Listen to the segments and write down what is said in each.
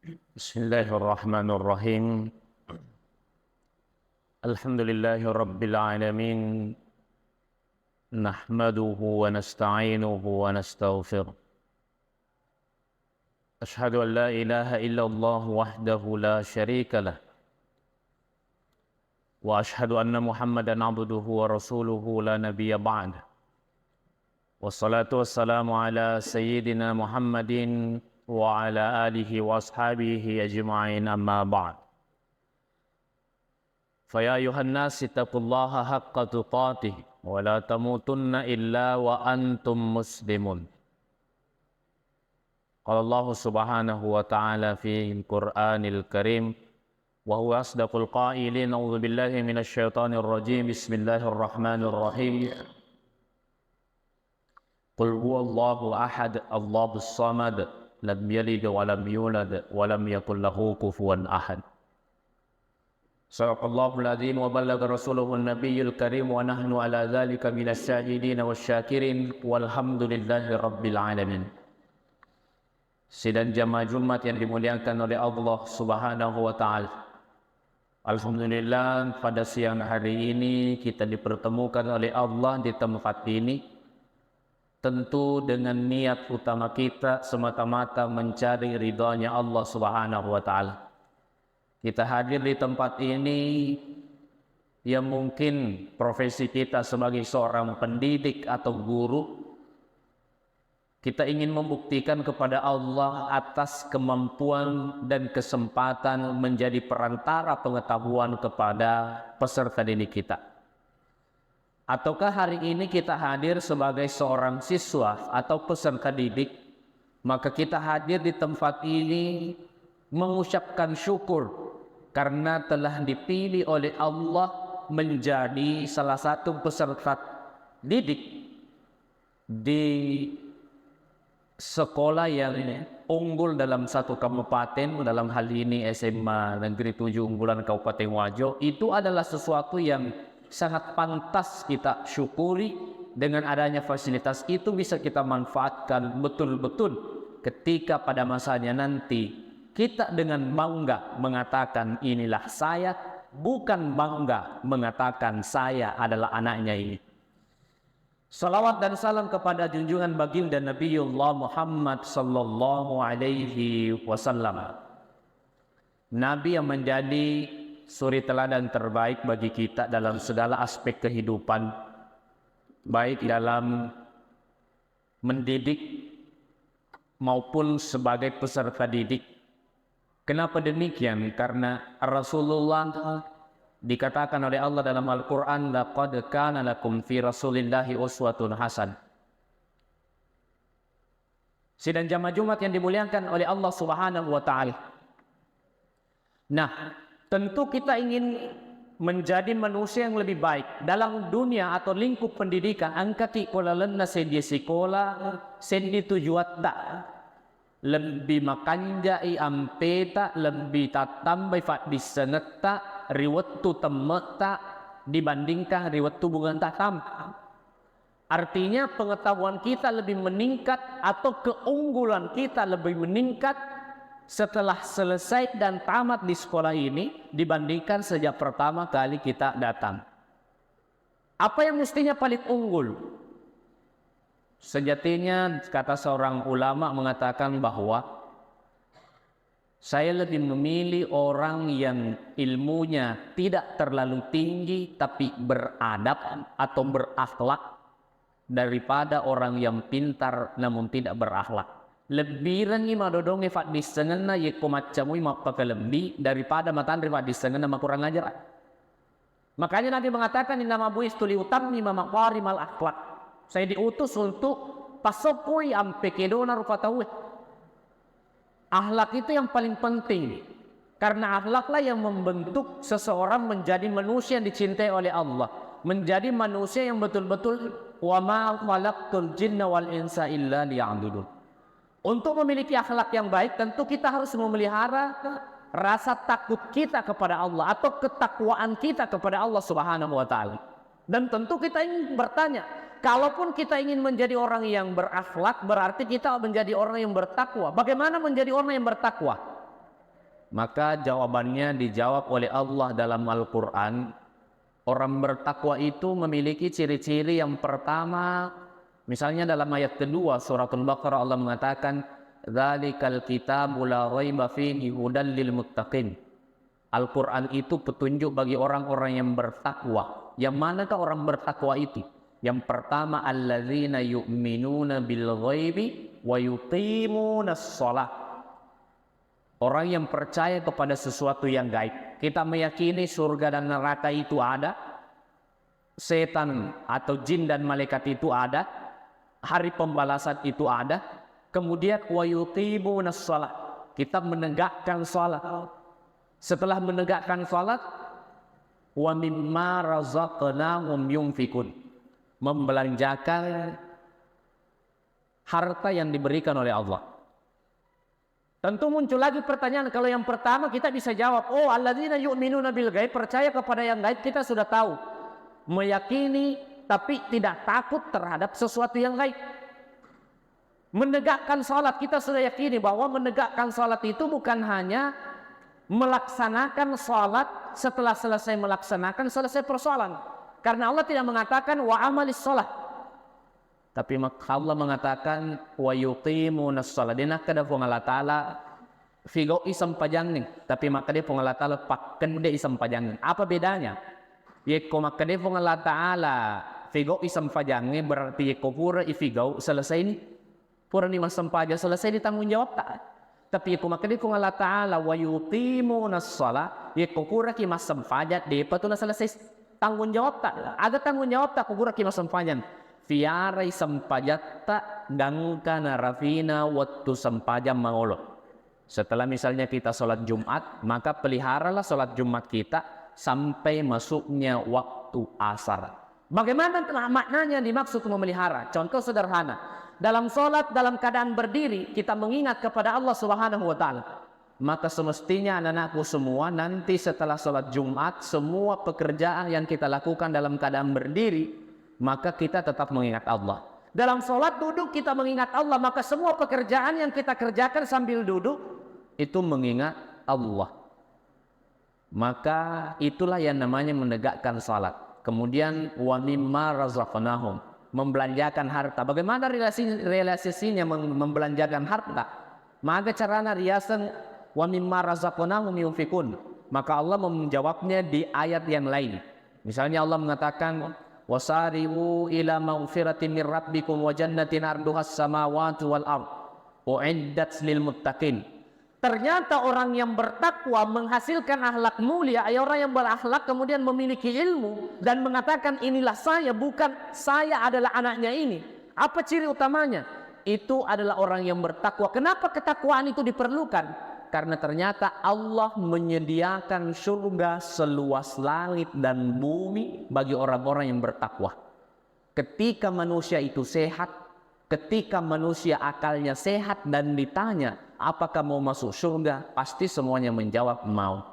Bismillahirrahmanirrahim. Alhamdulillahi rabbil alamin. Nahmaduhu wa nasta'inuhu wa nastaghfiruh. Ashhadu an la ilaha illallah wahdahu la syarika lah. Wa ashhadu anna Muhammadan abduhu wa rasuluhu la nabiyya ba'dah. Wassalatu wassalamu ala sayyidina Muhammadin wa ala alihi wa ashabihi ajma'in amma ba'd. Faya ayuhan nas ittaqullaha haqqa tuqatih wa la tamutunna illa wa antum muslimun. Qala Allah subhanahu wa ta'ala fi al-Qur'anil Karim wa huwa asdaqul qailin. A'udzu billahi minasy syaithanir rajim. Bismillahirrahmanirrahim. Qul huwallahu ahad, Allahus samad, lam yalid wa lam yulad wa lam yakul lahu kufuwan ahad. Sadaqallahul azim wa ballagha rasuluhun nabiyyul karim wa nahnu ala dzalika minas syahidin wasyakirin walhamdulillahi rabbil alamin. Sidang jamaah Jumat yang dimuliakan oleh Allah Subhanahu wa taala. Alhamdulillah, pada siang hari ini kita dipertemukan oleh Allah di tempat ini. Tentu dengan niat utama kita semata-mata mencari ridhanya Allah Subhanahu wa taala. Kita hadir di tempat ini yang mungkin profesi kita sebagai seorang pendidik atau guru, kita ingin membuktikan kepada Allah atas kemampuan dan kesempatan menjadi perantara pengetahuan kepada peserta didik kita. Ataukah hari ini kita hadir sebagai seorang siswa atau peserta didik, maka kita hadir di tempat ini mengucapkan syukur karena telah dipilih oleh Allah menjadi salah satu peserta didik di sekolah yang unggul dalam satu kabupaten, dalam hal ini SMA Negeri 7 Unggulan Kabupaten Wajo. Itu adalah sesuatu yang sangat pantas kita syukuri. Dengan adanya fasilitas itu bisa kita manfaatkan betul-betul ketika pada masanya nanti kita dengan bangga mengatakan inilah saya, bukan bangga mengatakan saya adalah anaknya ini. Salawat dan salam kepada junjungan baginda Nabiullah Muhammad sallallahu alaihi wasallam, Nabi yang menjadi suri teladan terbaik bagi kita dalam segala aspek kehidupan, baik dalam mendidik maupun sebagai peserta didik. Kenapa demikian? Karena Rasulullah dikatakan oleh Allah dalam Al-Quran, laqad kana lakum fi rasulillahi uswatun hasan. Sidang jamaah Jumat yang dimuliakan oleh Allah Subhanahu wa taala. Nah, tentu kita ingin menjadi manusia yang lebih baik dalam dunia atau lingkup pendidikan. Angkati kolalenna sedia sekolah sendi tujuat tak lebih makanjai ampeta lebih tatambai fat diseneta riwettu temeta dibandingkan riwettu bungan tatam. Artinya pengetahuan kita lebih meningkat atau keunggulan kita lebih meningkat setelah selesai dan tamat di sekolah ini dibandingkan sejak pertama kali kita datang. Apa yang mestinya paling unggul? Sejatinya kata seorang ulama mengatakan bahwa saya lebih memilih orang yang ilmunya tidak terlalu tinggi tapi beradab atau berakhlak daripada orang yang pintar namun tidak berakhlak. Lebih rangi madodonge fat disenena ye ko macamui mapaka lebih daripada matandri fat disenena makurang ajar. Makanya Nabi mengatakan inna mabuistu liutammi maqarimal akhlak. Saya diutus untuk pasokui ampe kedona rupatawe. Akhlak itu yang paling penting. Karena akhlaklah yang membentuk seseorang menjadi manusia yang dicintai oleh Allah, menjadi manusia yang betul-betul wa ma khalaqtul jinna wal insa illa liya'budun. Untuk memiliki akhlak yang baik tentu kita harus memelihara rasa takut kita kepada Allah atau ketakwaan kita kepada Allah Subhanahu wa taala. Dan tentu kita ingin bertanya, kalaupun kita ingin menjadi orang yang berakhlak, berarti kita menjadi orang yang bertakwa. Bagaimana menjadi orang yang bertakwa? Maka jawabannya dijawab oleh Allah dalam Al-Quran. Orang bertakwa itu memiliki ciri-ciri. Yang pertama, misalnya dalam ayat kedua suratul Baqarah, Allah mengatakan, "Dzalikal kitabu la raiba fihi hudal lil muttaqin." Al-Quran itu petunjuk bagi orang-orang yang bertakwa. Yang manakah orang bertakwa itu? Yang pertama, alladzina yu'minuna bil ghaibi wa yuqimunas shalah. Orang yang percaya kepada sesuatu yang gaib. Kita meyakini surga dan neraka itu ada, setan atau jin dan malaikat itu ada, hari pembalasan itu ada. Kemudian wa yuqimunas shalah. Kita menegakkan salat. Setelah menegakkan salat, wa mimma razaqnahum yunfikun, membelanjakan harta yang diberikan oleh Allah. Tentu muncul lagi pertanyaan. Kalau yang pertama kita bisa jawab, oh alladzina yu'minuna bil ghaib, percaya kepada yang gaib, kita sudah tahu. Meyakini tapi tidak takut terhadap sesuatu yang gaib. Menegakkan salat, kita sudah yakini bahwa menegakkan salat itu bukan hanya melaksanakan salat, setelah selesai melaksanakan selesai persoalan. Karena Allah tidak mengatakan wa amalis salat, tapi Allah mengatakan wa yuqimunas salat. Dia kada pun Allah Taala figo isam pajangning, tapi maka dia pun Allah Taala pakken dia isam pajangning. Apa bedanya? Yeko maka dia pun Allah Taala figo isam pajangning, berarti yeko pura ifigo selesai ini pura ni masam pajang selesai ditanggung jawab tak? Tapi yeko maka dia pun Allah Taala wa yuqimunas salat, yeko pura ki masam pajat dia patuna selesai tanggung jawab tak? Ada tanggung jawab tak pura ki masam pajang? Fiarai sampajatta dangkana rafina waktu sampajam mangolo. Setelah misalnya kita sholat Jumat, maka peliharalah sholat Jumat kita sampai masuknya waktu asar. Bagaimana maknanya dimaksud memelihara? Contoh sederhana. Dalam sholat, dalam keadaan berdiri, kita mengingat kepada Allah Subhanahu wa Ta'ala. Maka semestinya anak-anakku semua, nanti setelah sholat Jumat, semua pekerjaan yang kita lakukan dalam keadaan berdiri, maka kita tetap mengingat Allah. Dalam sholat duduk kita mengingat Allah, maka semua pekerjaan yang kita kerjakan sambil duduk itu mengingat Allah. Maka itulah yang namanya menegakkan salat. Kemudian wa mimma razaqnahum, membelanjakan harta. Bagaimana relasinya membelanjakan harta? Maka caranya riasan wa mimma razaqnahum yunfikun. Maka Allah menjawabnya di ayat yang lain. Misalnya Allah mengatakan wasari'u ila maghfiratin min rabbikum wa jannatin arduhas samawati wal ard uiddat lil muttaqin. Ternyata orang yang bertakwa menghasilkan akhlak mulia, orang yang berakhlak kemudian memiliki ilmu dan mengatakan inilah saya, bukan saya adalah anaknya ini. Apa ciri utamanya? Itu adalah orang yang bertakwa. Kenapa ketakwaan itu diperlukan? Karena ternyata Allah menyediakan surga seluas langit dan bumi bagi orang-orang yang bertakwa. Ketika manusia itu sehat, ketika manusia akalnya sehat dan ditanya apakah mau masuk surga, pasti semuanya menjawab mau.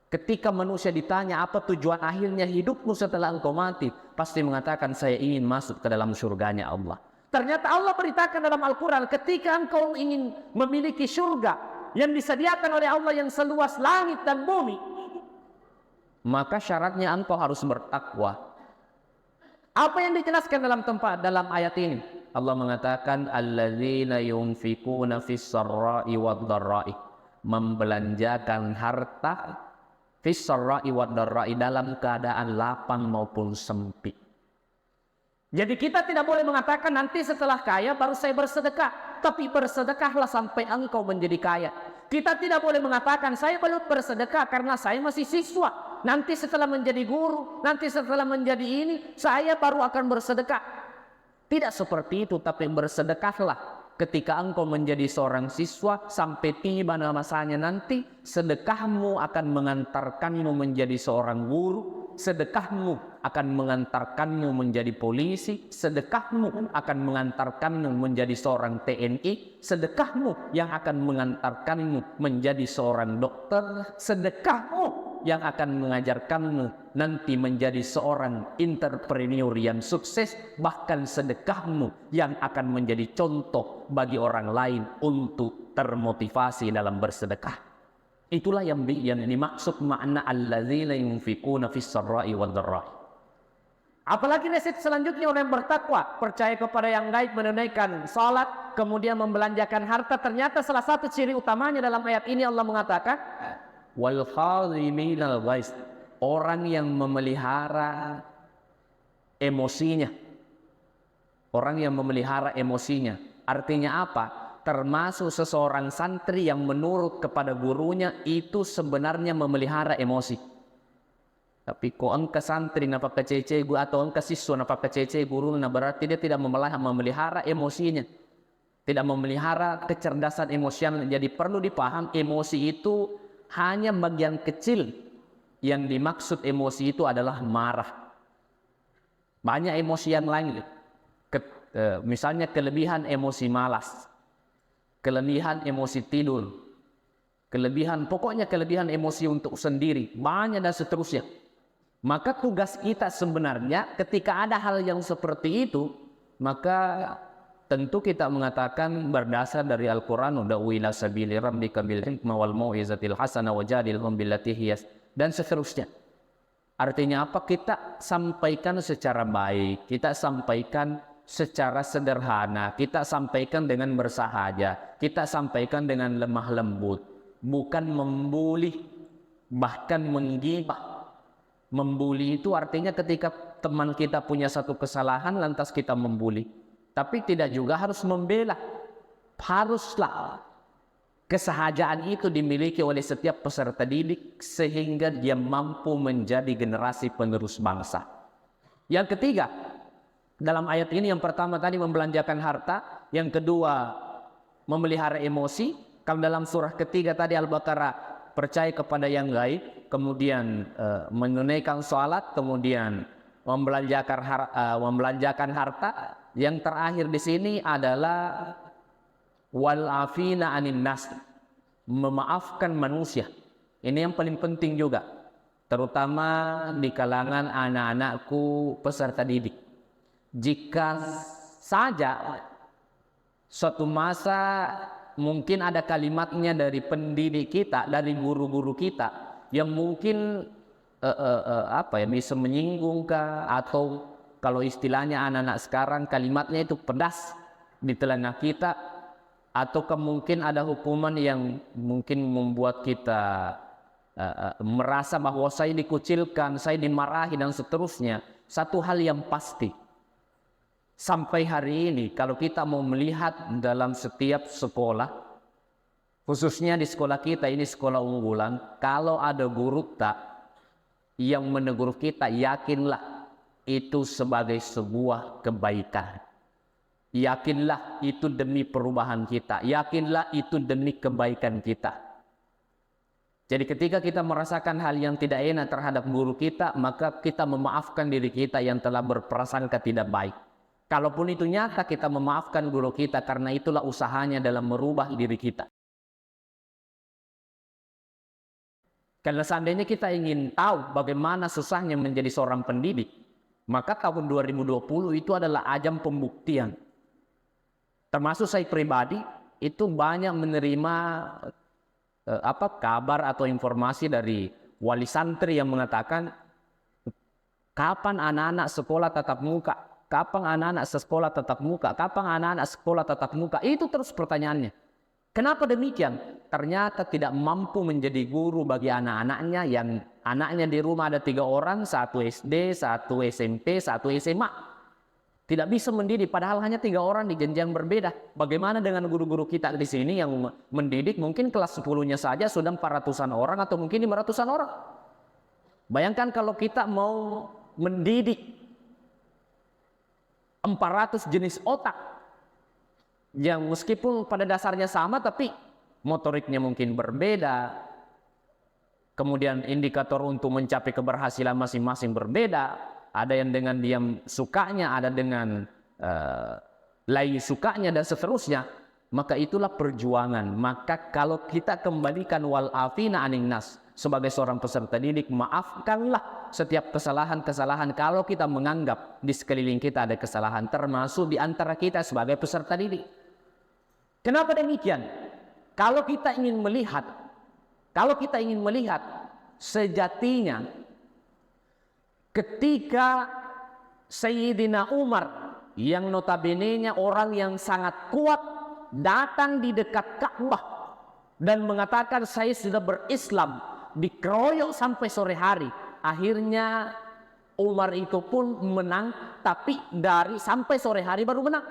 Ketika manusia ditanya apa tujuan akhirnya hidupmu setelah engkau mati, pasti mengatakan saya ingin masuk ke dalam surganya Allah. Ternyata Allah beritakan dalam Al-Quran, ketika engkau ingin memiliki surga yang disediakan oleh Allah yang seluas langit dan bumi, maka syaratnya engkau harus bertakwa. Apa yang dijelaskan dalam ayat ini? Allah mengatakan alladzina yunfikuna fis sarra'i wad dharra'i, membelanjakan harta fis sarra'i wad dharra'i, dalam keadaan lapang maupun sempit. Jadi kita tidak boleh mengatakan nanti setelah kaya baru saya bersedekah, tapi bersedekahlah sampai engkau menjadi kaya. Kita tidak boleh mengatakan saya belum bersedekah karena saya masih siswa, nanti setelah menjadi guru, nanti setelah menjadi ini saya baru akan bersedekah. Tidak seperti itu, tapi bersedekahlah ketika engkau menjadi seorang siswa sampai tiba masanya nanti. Sedekahmu akan mengantarkanmu menjadi seorang guru, sedekahmu akan mengantarkanmu menjadi polisi, sedekahmu akan mengantarkanmu menjadi seorang TNI, sedekahmu yang akan mengantarkanmu menjadi seorang dokter, sedekahmu yang akan mengajarkanmu nanti menjadi seorang entrepreneur yang sukses, bahkan sedekahmu yang akan menjadi contoh bagi orang lain untuk termotivasi dalam bersedekah. Itulah yang dimaksud makna alladzina yunfiquna fis sarra'i wad dharra'i. Apalagi nasihat selanjutnya orang yang bertakwa, percaya kepada yang gaib, menunaikan salat, kemudian membelanjakan harta. Ternyata salah satu ciri utamanya dalam ayat ini Allah mengatakan wal kadhiminal ghaiz, orang yang memelihara emosinya. Orang yang memelihara emosinya. Artinya apa? Termasuk seseorang santri yang menurut kepada gurunya itu sebenarnya memelihara emosi. Tapi kok engkau santri napa kecece guru atau engkau siswa napa kecece guru, nah berarti dia tidak memelihara emosinya, tidak memelihara kecerdasan emosional. Jadi perlu dipaham, emosi itu hanya bagian kecil. Yang dimaksud emosi itu adalah marah. Banyak emosi yang lain, misalnya kelebihan emosi malas, kelebihan emosi tidur, pokoknya kelebihan emosi untuk sendiri, banyak dan seterusnya. Maka tugas kita sebenarnya ketika ada hal yang seperti itu, maka tentu kita mengatakan berdasar dari Al-Quran, ud'u ila sabili rabbika bil hikmah wal mau'izatil hasanah wajadilhum billati hiya, dan seterusnya. Artinya apa? Kita sampaikan secara baik, kita sampaikan secara sederhana, kita sampaikan dengan bersahaja, kita sampaikan dengan lemah lembut, bukan membuli, bahkan menggibah. Membuli itu artinya ketika teman kita punya satu kesalahan lantas kita membuli. Tapi tidak juga harus membela. Haruslah kesahajaan itu dimiliki oleh setiap peserta didik sehingga dia mampu menjadi generasi penerus bangsa. Yang ketiga, dalam ayat ini yang pertama tadi membelanjakan harta, yang kedua memelihara emosi. Kalau dalam surah ketiga tadi Al-Baqarah percaya kepada yang gaib, kemudian menunaikan salat, kemudian membelanjakan harta. Yang terakhir di sini adalah wal afina anin nas, memaafkan manusia. Ini yang paling penting juga, terutama di kalangan anak-anakku peserta didik. Jika saja suatu masa mungkin ada kalimatnya dari pendidik kita, dari guru-guru kita yang mungkin bisa menyinggung atau kalau istilahnya anak-anak sekarang kalimatnya itu pedas di telinga kita, atau mungkin ada hukuman yang mungkin membuat kita merasa bahwa saya dikucilkan, saya dimarahi dan seterusnya. Satu hal yang pasti, sampai hari ini kalau kita mau melihat dalam setiap sekolah, khususnya di sekolah kita ini sekolah unggulan, kalau ada guru tak yang menegur kita, yakinlah itu sebagai sebuah kebaikan. Yakinlah itu demi perubahan kita, yakinlah itu demi kebaikan kita. Jadi ketika kita merasakan hal yang tidak enak terhadap guru kita, maka kita memaafkan diri kita yang telah berprasangka tidak baik. Kalaupun itu nyata, kita memaafkan guru kita karena itulah usahanya dalam merubah diri kita. Karena seandainya kita ingin tahu bagaimana susahnya menjadi seorang pendidik, maka tahun 2020 itu adalah ajang pembuktian. Termasuk saya pribadi itu banyak menerima kabar atau informasi dari wali santri yang mengatakan kapan anak-anak sekolah tatap muka. Kapan anak-anak sekolah tatap muka? Kapan anak-anak sekolah tatap muka? Itu terus pertanyaannya. Kenapa demikian? Ternyata tidak mampu menjadi guru bagi anak-anaknya yang anaknya di rumah ada 3 orang, 1 SD, 1 SMP, 1 SMA. Tidak bisa mendidik, padahal hanya 3 orang di jenjang berbeda. Bagaimana dengan guru-guru kita di sini yang mendidik mungkin kelas 10-nya saja sudah 400-an orang atau mungkin 500-an orang. Bayangkan kalau kita mau mendidik 400 jenis otak yang meskipun pada dasarnya sama tapi motoriknya mungkin berbeda, kemudian indikator untuk mencapai keberhasilan masing-masing berbeda, ada yang dengan diam sukanya, ada dengan lain sukanya dan seterusnya. Maka itulah perjuangan. Maka kalau kita kembalikan wal afina anin nas sebagai seorang peserta didik, maafkanlah setiap kesalahan-kesalahan kalau kita menganggap di sekeliling kita ada kesalahan, termasuk di antara kita sebagai peserta didik. Kenapa demikian? Kalau kita ingin melihat Kalau kita ingin melihat sejatinya ketika Sayyidina Umar yang notabene-nya orang yang sangat kuat datang di dekat Ka'bah dan mengatakan saya sudah berislam, dikeroyok sampai sore hari. Akhirnya Umar itu pun menang, tapi sampai sore hari baru menang.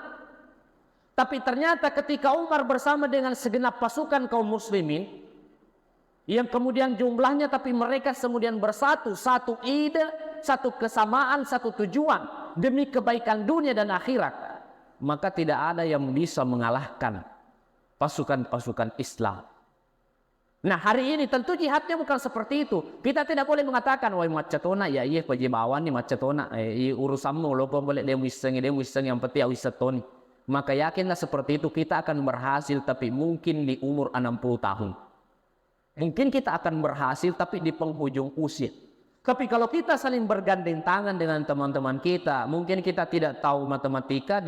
Tapi ternyata ketika Umar bersama dengan segenap pasukan kaum muslimin yang kemudian jumlahnya tapi mereka kemudian bersatu, satu ide, satu kesamaan, satu tujuan demi kebaikan dunia dan akhirat, maka tidak ada yang bisa mengalahkan pasukan-pasukan Islam. Nah, hari ini tentu jihadnya bukan seperti itu. Kita tidak boleh mengatakan wah macetona ya iya pajibawan ni macetona urusanmu lo boleh dia wiseng yang penting wisatoni. Maka yakinlah seperti itu kita akan berhasil, tapi mungkin di umur 60 tahun. Mungkin kita akan berhasil tapi di penghujung usia. Tapi kalau kita saling bergandeng tangan dengan teman-teman kita, mungkin kita tidak tahu matematika,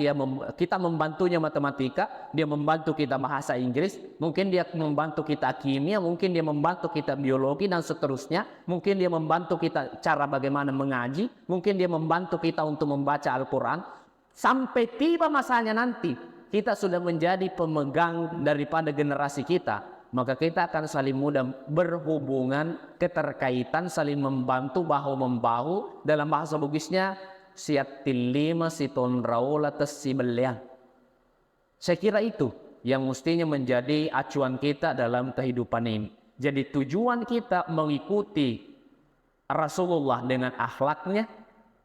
kita membantunya matematika, dia membantu kita bahasa Inggris, mungkin dia membantu kita kimia, mungkin dia membantu kita biologi dan seterusnya, mungkin dia membantu kita cara bagaimana mengaji, mungkin dia membantu kita untuk membaca Al-Quran. Sampai tiba masanya nanti kita sudah menjadi pemegang daripada generasi kita, maka kita akan saling mudah berhubungan, keterkaitan, saling membantu bahu-membahu. Dalam bahasa Bugisnya siatil lima siton raula tesibelian. Saya kira itu yang mestinya menjadi acuan kita dalam kehidupan ini. Jadi tujuan kita mengikuti Rasulullah dengan akhlaknya.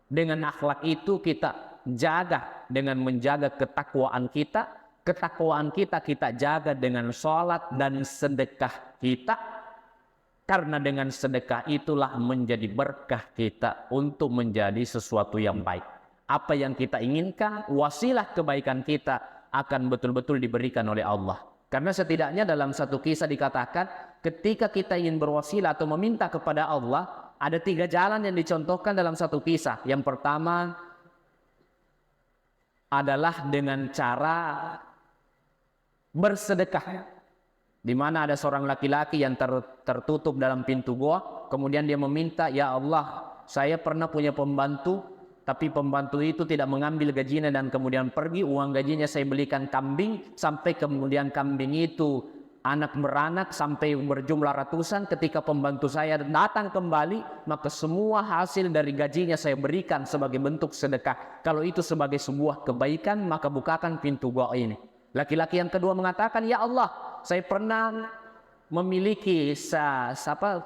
Dengan akhlak itu kita jaga dengan menjaga ketakwaan kita. Ketakwaan kita jaga dengan sholat dan sedekah kita. Karena dengan sedekah itulah menjadi berkah kita untuk menjadi sesuatu yang baik. Apa yang kita inginkan, wasilah kebaikan kita akan betul-betul diberikan oleh Allah. Karena setidaknya dalam satu kisah dikatakan, ketika kita ingin berwasilah atau meminta kepada Allah, ada 3 jalan yang dicontohkan dalam satu kisah. Yang pertama adalah dengan cara bersedekah, di mana ada seorang laki-laki yang tertutup dalam pintu goa, kemudian dia meminta, ya Allah, saya pernah punya pembantu, tapi pembantu itu tidak mengambil gajinya dan kemudian pergi, uang gajinya saya belikan kambing, sampai kemudian kambing itu anak beranak sampai berjumlah ratusan. Ketika pembantu saya datang kembali, maka semua hasil dari gajinya saya berikan sebagai bentuk sedekah. Kalau itu sebagai sebuah kebaikan, maka bukakan pintu goa ini. Laki-laki yang kedua mengatakan, ya Allah, saya pernah memiliki satu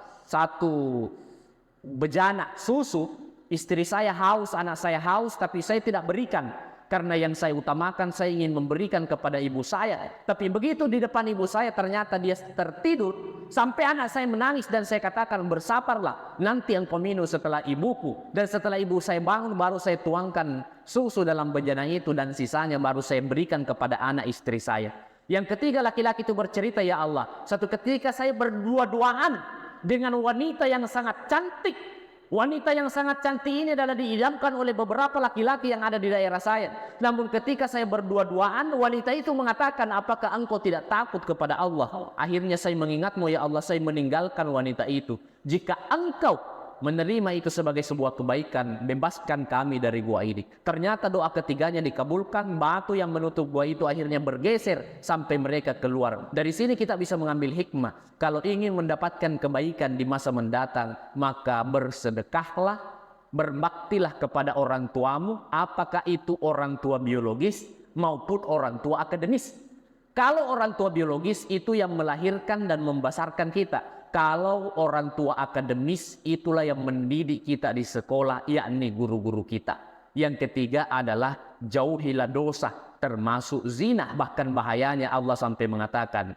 bejana susu, istri saya haus, anak saya haus, tapi saya tidak berikan. Karena yang saya utamakan, saya ingin memberikan kepada ibu saya. Tapi begitu di depan ibu saya, ternyata dia tertidur. Sampai anak saya menangis dan saya katakan, bersabarlah, nanti engkau minum setelah ibuku. Dan setelah ibu saya bangun, baru saya tuangkan susu dalam bejana itu, dan sisanya baru saya berikan kepada anak istri saya. Yang ketiga, laki-laki itu bercerita, ya Allah, satu ketika saya berdua-duaan dengan wanita yang sangat cantik. Wanita yang sangat cantik ini adalah diidamkan oleh beberapa laki-laki yang ada di daerah saya. Namun ketika saya berdua-duaan, wanita itu mengatakan, apakah engkau tidak takut kepada Allah? Akhirnya saya mengingatmu, ya Allah, saya meninggalkan wanita itu. Jika engkau menerima itu sebagai sebuah kebaikan, bebaskan kami dari gua ini. Ternyata doa ketiganya dikabulkan, batu yang menutup gua itu akhirnya bergeser sampai mereka keluar. Dari sini kita bisa mengambil hikmah. Kalau ingin mendapatkan kebaikan di masa mendatang, maka bersedekahlah, berbaktilah kepada orang tuamu, apakah itu orang tua biologis maupun orang tua akademis. Kalau orang tua biologis itu yang melahirkan dan membesarkan kita. Kalau orang tua akademis itulah yang mendidik kita di sekolah, yakni guru-guru kita. Yang ketiga adalah jauhilah dosa, termasuk zina. Bahkan bahayanya Allah sampai mengatakan,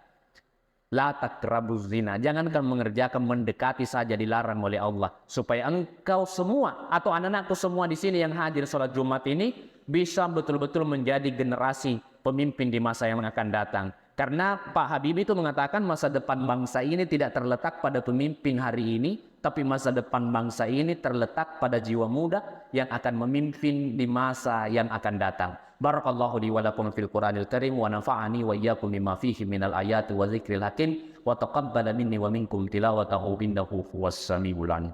la taqrabuz zina. Jangankan mengerjakan, mendekati saja dilarang oleh Allah. Supaya engkau semua atau anak-anakku semua di sini yang hadir sholat Jumat ini bisa betul-betul menjadi generasi pemimpin di masa yang akan datang. Karena Pak Habibie itu mengatakan masa depan bangsa ini tidak terletak pada pemimpin hari ini, tapi masa depan bangsa ini terletak pada jiwa muda yang akan memimpin di masa yang akan datang. Barakallahu li wa lakum fil Qur'anil Karim wa nafa'ani wa iyyakum mimma fihi minal ayati wa dzikril hakim wa taqabbala minni wa minkum tilawatahu innahu huwas samiul alim.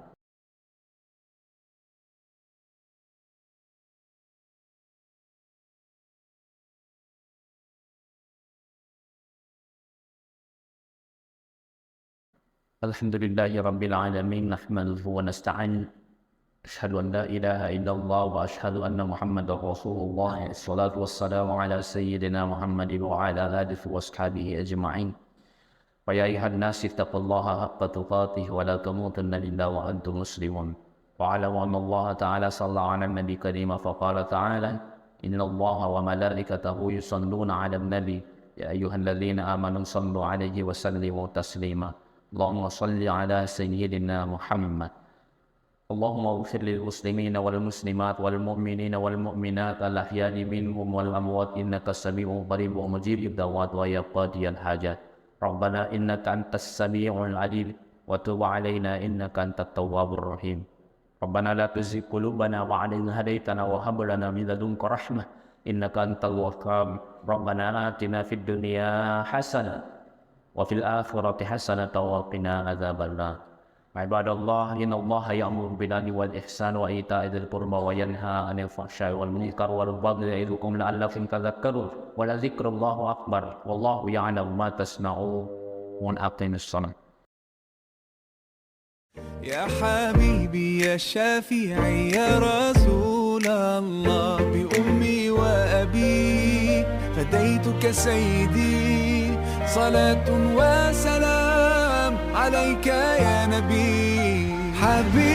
Alhamdulillahi rabbil alamin, nahmaduhu wa nasta'in. Asyhadu an la ilaha illallah wa asyhadu anna Muhammadar Rasulullah. Wassalatu wassalamu ala sayyidina Muhammadin wa ala alihi wa ashabihi ajma'in. Wa ya ayyuhan nas ittaqullaha haqqa tuqatih wa la tamutunna illa wa antum muslimun. Wa ala wa anna Allah ta'ala sallallahu ala nabi karim fa qala ta'ala inna Allah wa malaikatahu yusalluna ala nabi ya ayyuhalladzina amanu sallu alaihi wa sallimu taslima. Allahumma salli ala sayyidina Muhammad. Allahumma ighfir lil muslimina wal muslimat wal mu'minina wal mu'minat al ahya'i minhum wal amwat innaka sami'un qaribun mujibud da'wat wa ya qadiyal hajat. Rabbana innaka antas sami'ul 'alim wa tub 'alaina innaka antat tawwabur rahim. Rabbana la tuzigh qulubana ba'da idh hadaytana wa hab lana min ladunka rahmah innaka antal wahhab. Rabbana atina fid dunya hasanah wa fil akhirati hasanatan wa qina adzabannar. Ibadallah, innallaha ya'muru bil 'adli wal ihsani wa ita'i dzil qurba wa yanha 'anil fahsya'i wal munkari wal baghi ya'idukum la'allakum tadhakkarun. Wa la dzikrullahi akbar wallahu ya'lamu ma tasna'un. Aqimus shalah. يا حبيبي يا شافعي يا رسول الله بأمي وأبي فديتك سيدي صلاة وسلام عليك يا نبي حبيبي